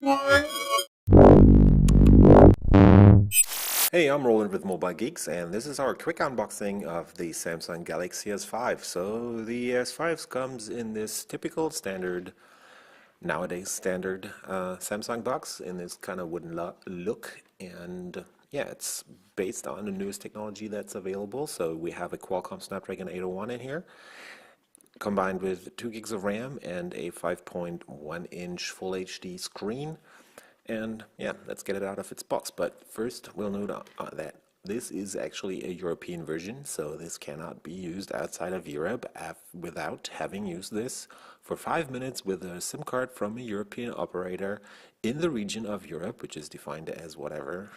Hey, I'm Roland with Mobile Geeks, and this is our quick unboxing of the Samsung Galaxy S5. So the S5 comes in this typical standard, nowadays standard Samsung box in this kind of wooden look, and yeah, it's based on the newest technology that's available. So we have a Qualcomm Snapdragon 801 in here, combined with 2 gigs of RAM and a 5.1-inch Full HD screen. And yeah, let's get it out of its box. But first, we'll note that this is actually a European version, so this cannot be used outside of Europe without having used this for 5 minutes with a SIM card from a European operator in the region of Europe, which is defined as whatever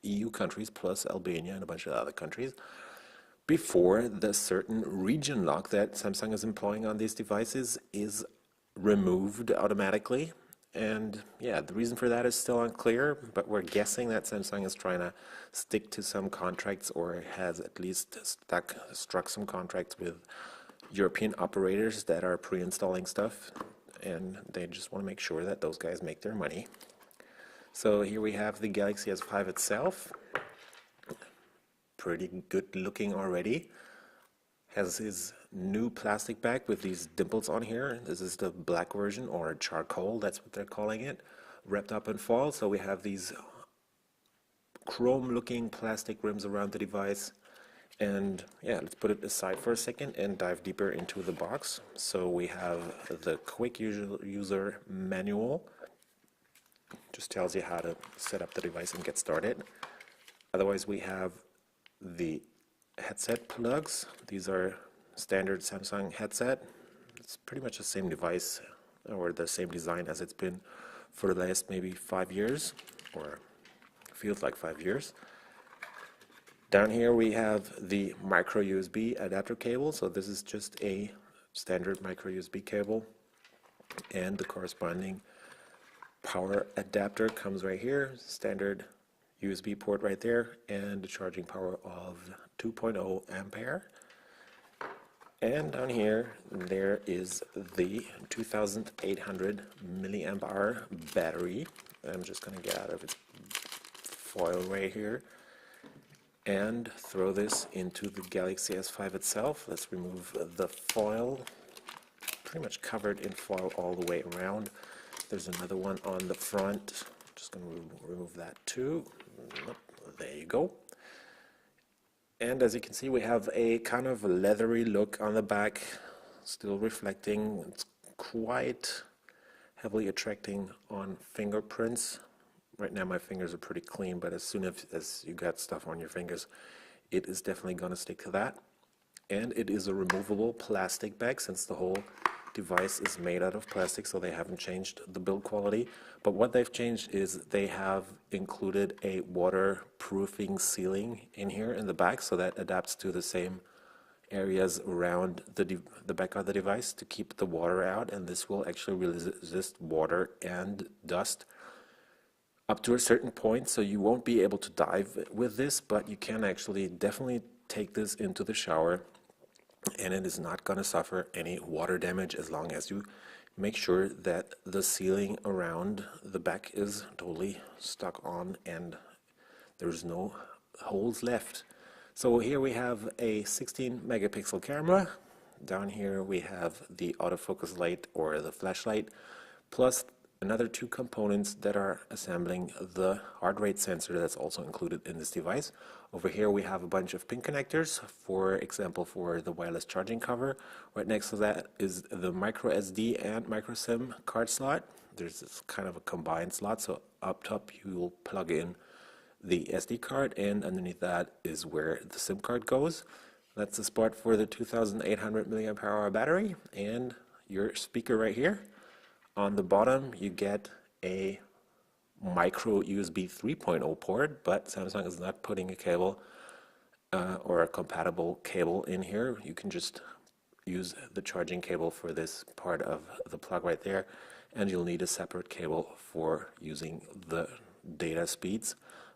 EU countries plus Albania and a bunch of other countries, before the certain region lock that Samsung is employing on these devices is removed automatically. And yeah, the reason for that is still unclear, but we're guessing that Samsung is trying to stick to some contracts or has at least struck some contracts with European operators that are pre-installing stuff, and they just want to make sure that those guys make their money. So here we have the Galaxy S5 itself. Pretty good looking already. Has his new plastic bag with these dimples on here. This is the black version, or charcoal, that's what they're calling it, wrapped up in foil. So we have these chrome looking plastic rims around the device. And yeah, let's put it aside for a second and dive deeper into the box. So we have the quick user manual, just tells you how to set up the device and get started. Otherwise, we have the headset plugs. These are standard Samsung headset. It's pretty much the same device or the same design as it's been for the last maybe 5 years, or feels like 5 years. Down here we have the micro USB adapter cable. So this is just a standard micro USB cable, and the corresponding power adapter comes right here, standard USB port right there, and the charging power of 2.0 ampere. And down here there is the 2800 milliamp hour battery. I'm just going to get out of its foil right here and throw this into the Galaxy S5 itself. Let's remove the foil, pretty much covered in foil all the way around. There's another one on the front. Just going to remove that too. There you go. And as you can see, we have a kind of leathery look on the back, still reflecting. It's quite heavily attracting on fingerprints. Right now my fingers are pretty clean, but as soon as you got stuff on your fingers, it is definitely going to stick to that. And it is a removable plastic bag, since the whole device is made out of plastic, so they haven't changed the build quality. But what they've changed is they have included a waterproofing sealing in here in the back, so that adapts to the same areas around the back of the device to keep the water out, and this will actually resist water and dust up to a certain point. So you won't be able to dive with this, but you can actually definitely take this into the shower, and it is not going to suffer any water damage as long as you make sure that the sealing around the back is totally stuck on and there's no holes left. So here we have a 16 megapixel camera. Down here we have the autofocus light, or the flashlight, plus another two components that are assembling the heart rate sensor that's also included in this device. Over here we have a bunch of pin connectors, for example for the wireless charging cover. Right next to that is the micro SD and micro SIM card slot. There's this kind of a combined slot, so up top you will plug in the SD card, and underneath that is where the SIM card goes. That's the spot for the 2800 milliamp hour battery and your speaker right here. On the bottom you get a micro USB 3.0 port, but Samsung is not putting a cable or a compatible cable in here. You can just use the charging cable for this part of the plug right there, and you'll need a separate cable for using the data speeds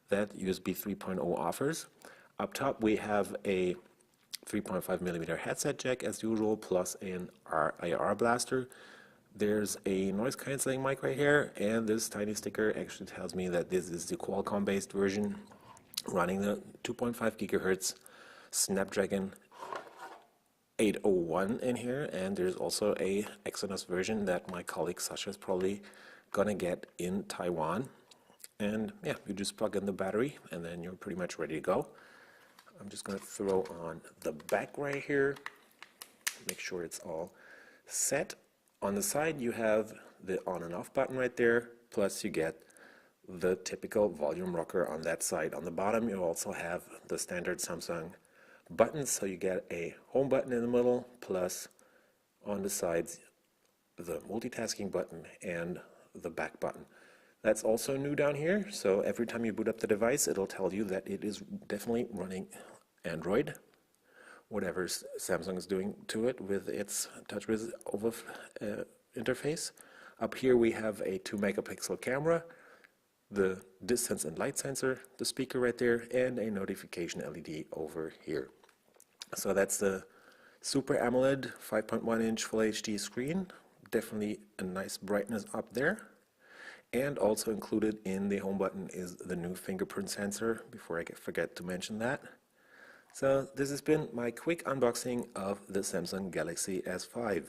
that USB 3.0 offers. Up top we have a 3.5 millimeter headset jack as usual, plus an IR blaster. There's a noise cancelling mic right here, and this tiny sticker actually tells me that this is the Qualcomm based version running the 2.5 gigahertz Snapdragon 801 in here, and there's also a Exynos version that my colleague Sasha is probably gonna get in Taiwan. And yeah, you just plug in the battery and then you're pretty much ready to go. I'm just gonna throw on the back right here, make sure it's all set. On the side you have the on and off button right there, plus you get the typical volume rocker on that side. On the bottom you also have the standard Samsung buttons, so you get a home button in the middle, plus on the sides the multitasking button and the back button. That's also new down here, so every time you boot up the device it'll tell you that it is definitely running Android, whatever Samsung is doing to it with its TouchWiz over interface. Up here we have a 2 megapixel camera, the distance and light sensor, the speaker right there, and a notification LED over here. So that's the Super AMOLED 5.1 inch Full HD screen, definitely a nice brightness up there. And also included in the home button is the new fingerprint sensor, before I forget to mention that. So this has been my quick unboxing of the Samsung Galaxy S5.